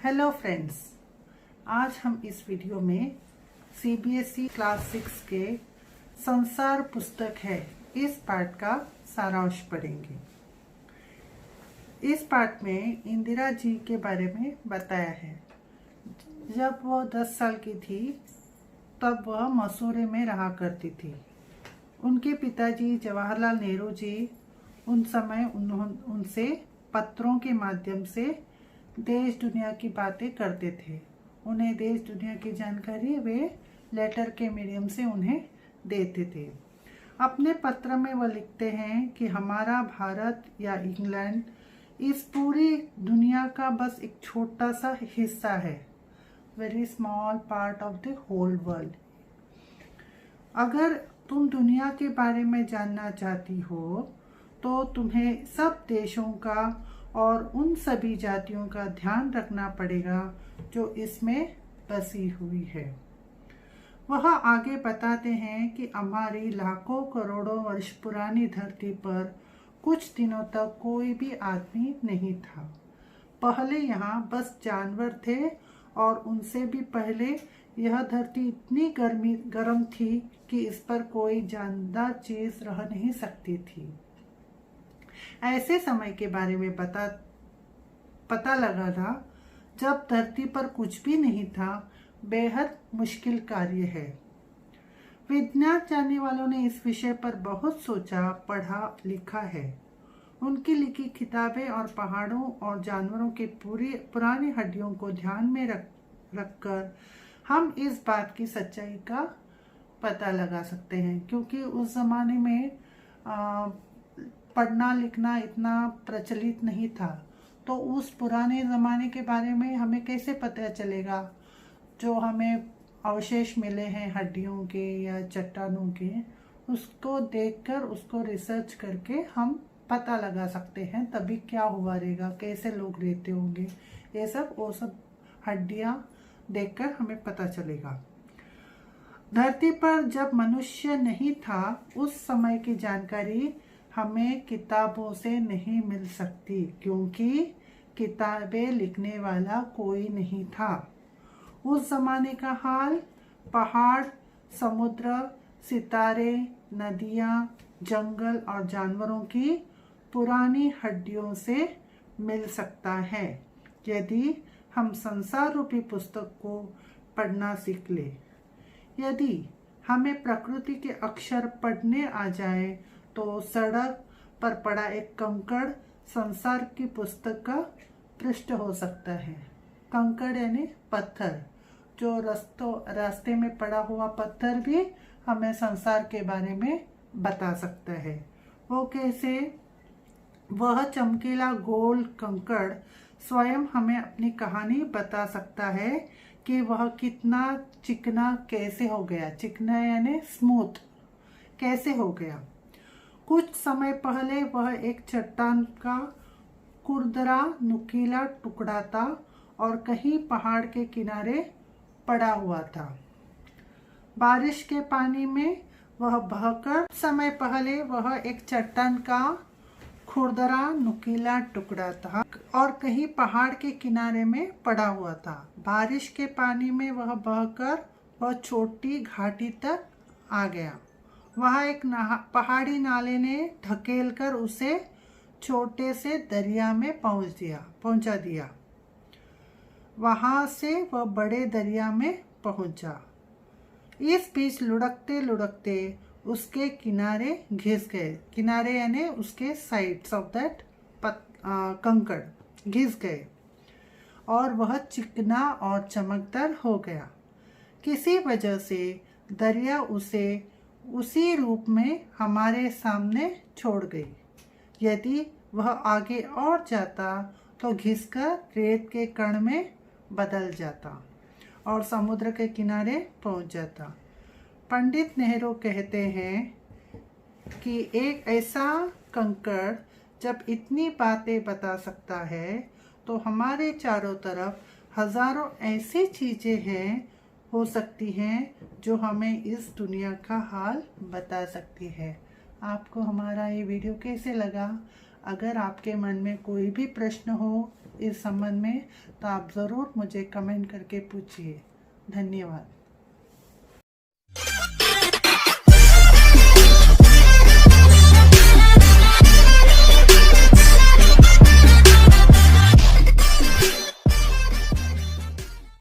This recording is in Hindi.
हेलो फ्रेंड्स, आज हम इस वीडियो में सीबीएसई क्लास 6 के संसार पुस्तक है इस पाठ का सारांश पढ़ेंगे। इस पाठ में इंदिरा जी के बारे में बताया है। जब वह 10 साल की थी तब वह मसूरी में रहा करती थी। उनके पिताजी जवाहरलाल नेहरू जी उन समय उनसे पत्रों के माध्यम से देश दुनिया की बातें करते थे। उन्हें देश दुनिया की जानकारी वे लेटर के मीडियम से उन्हें देते थे। अपने पत्र में वह लिखते हैं कि हमारा भारत या इंग्लैंड इस पूरी दुनिया का बस एक छोटा सा हिस्सा है, very small part of the whole world. अगर तुम दुनिया के बारे में जानना चाहती हो तो तुम्हें सब देशों का और उन सभी जातियों का ध्यान रखना पड़ेगा जो इसमें बसी हुई है। वह आगे बताते हैं कि हमारी लाखों करोड़ों वर्ष पुरानी धरती पर कुछ दिनों तक कोई भी आदमी नहीं था। पहले यहाँ बस जानवर थे और उनसे भी पहले यह धरती इतनी गर्म थी कि इस पर कोई जानदार चीज रह नहीं सकती थी। ऐसे समय के बारे में पता लगा था जब धरती पर कुछ भी नहीं था। बेहद मुश्किल कार्य है। विज्ञान जानने वालों ने इस विषय पर बहुत सोचा, पढ़ा, लिखा है। उनकी लिखी किताबें और पहाड़ों और जानवरों के पुरानी हड्डियों को ध्यान में रखकर हम इस बात की सच्चाई का पता लगा सकते हैं, क्योंकि उस जमाने में पढ़ना लिखना इतना प्रचलित नहीं था। तो उस पुराने ज़माने के बारे में हमें कैसे पता चलेगा? जो हमें अवशेष मिले हैं हड्डियों के या चट्टानों के, उसको देखकर उसको रिसर्च करके हम पता लगा सकते हैं तभी क्या हुआ रहेगा, कैसे लोग रहते होंगे, ये सब वो सब हड्डियाँ देखकर हमें पता चलेगा। धरती पर जब मनुष्य नहीं था उस समय की जानकारी हमें किताबों से नहीं मिल सकती, क्योंकि किताबें लिखने वाला कोई नहीं था। उस जमाने का हाल पहाड़, समुद्र, सितारे, नदियाँ, जंगल और जानवरों की पुरानी हड्डियों से मिल सकता है यदि हम संसार रूपी पुस्तक को पढ़ना सीख ले। यदि हमें प्रकृति के अक्षर पढ़ने आ जाए तो सड़क पर पड़ा एक कंकड़ संसार की पुस्तक का पृष्ठ हो सकता है। कंकड़ यानी पत्थर, जो रास्ते में पड़ा हुआ पत्थर भी हमें संसार के बारे में बता सकता है। वो कैसे? वह चमकीला गोल कंकड़ स्वयं हमें अपनी कहानी बता सकता है कि वह कितना चिकना कैसे हो गया। चिकना यानी स्मूथ कैसे हो गया। कुछ समय पहले वह एक चट्टान का खुरदरा नुकीला टुकड़ा था और कहीं पहाड़ के किनारे पड़ा हुआ था। बारिश के पानी में वह बहकर समय पहले वह एक चट्टान का खुरदरा नुकीला टुकड़ा था और कहीं पहाड़ के किनारे में पड़ा हुआ था। बारिश के पानी में वह बहकर वह छोटी घाटी तक आ गया। वहाँ एक पहाड़ी नाले ने ढकेलकर उसे छोटे से दरिया में पहुंचा दिया। वहाँ से वह बड़े दरिया में पहुंचा। इस बीच लुढ़कते लुढ़कते उसके किनारे घिस गए। किनारे यानी उसके साइड्स ऑफ दैट कंकड़ घिस गए और वह चिकना और चमकदार हो गया। किसी वजह से दरिया उसे उसी रूप में हमारे सामने छोड़ गई। यदि वह आगे और जाता तो घिसकर रेत के कण में बदल जाता और समुद्र के किनारे पहुंच जाता। पंडित नेहरू कहते हैं कि एक ऐसा कंकड़ जब इतनी बातें बता सकता है तो हमारे चारों तरफ हजारों ऐसी चीजें हैं हो सकती हैं जो हमें इस दुनिया का हाल बता सकती है। आपको हमारा ये वीडियो कैसे लगा? अगर आपके मन में कोई भी प्रश्न हो इस संबंध में, तो आप ज़रूर मुझे कमेंट करके पूछिए। धन्यवाद।